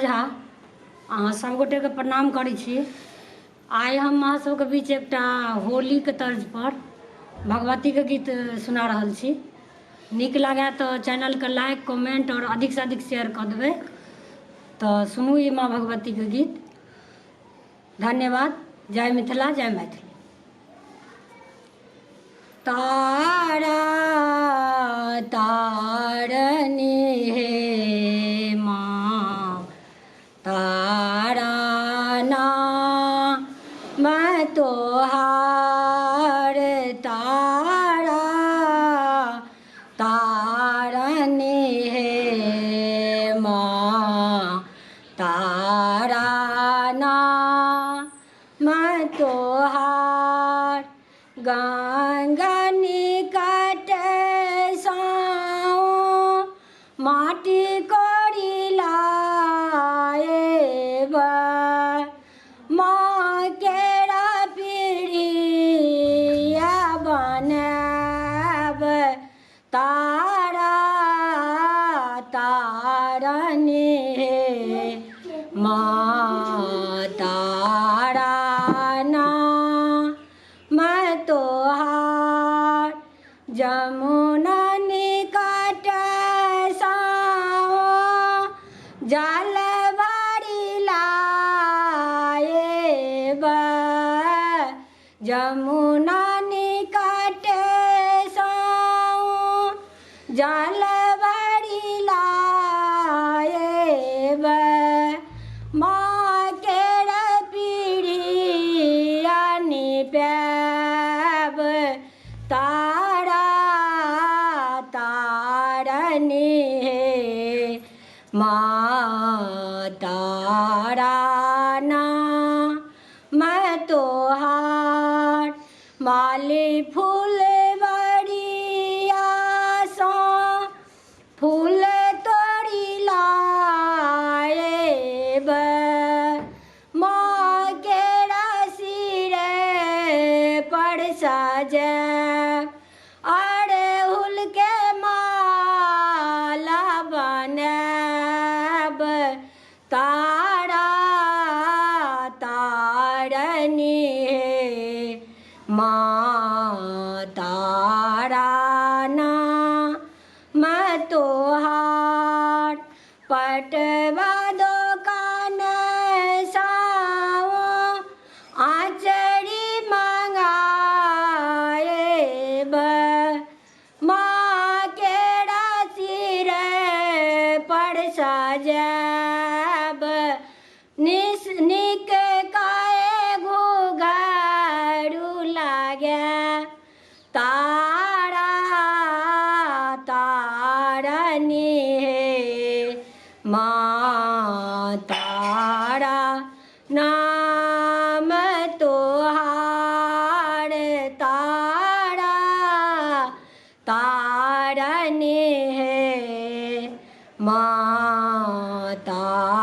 झा अहाँ सब गोटे के प्रणाम करै छी। आइ हम अहाँ सबके बीच एकटा होली के तर्ज पर भगवती के गीत सुना रहल छी। नीक लागे तो चैनल के लाइक कमेंट और अधिक से अधिक शेयर कर देबै। तो सुनू ई माँ भगवती के गीत। धन्यवाद। जय मिथिला, जय मैथिली। तारा तारनी हे माँ तारा नाम तोहार, तारा तारनी हे माँ तारा नाम तोहार। गंगा निकट साओ माटी कोड़ी लाएब, माँ केरा पीढ़िया बनब। तारा तारनी हे माँ तारा नाम तोहार। जमुना निकट साओ जल भरी लाएब, जमुना निकट साओ जल भरी लाएब। माँ केरा पीढ़िया निपैब। तारा तारनी हे माँ तारा नाम तोहार। माली फूल बड़िया सो फूल तोड़ी लाएब, माँ केरा सिरे पर सजैब। अड़हुल के माला बनैब। तारा तारनी हे माँ तारा नाम तोहार। पटवा दोकान साओ आचरी मंगाएब, माँ केरा सिरे पर सजैब। नीक काए घुघरू लागे। तारा तारनी हे माँ तारा नाम तोहार। तारा तारनी हे माँ तारा।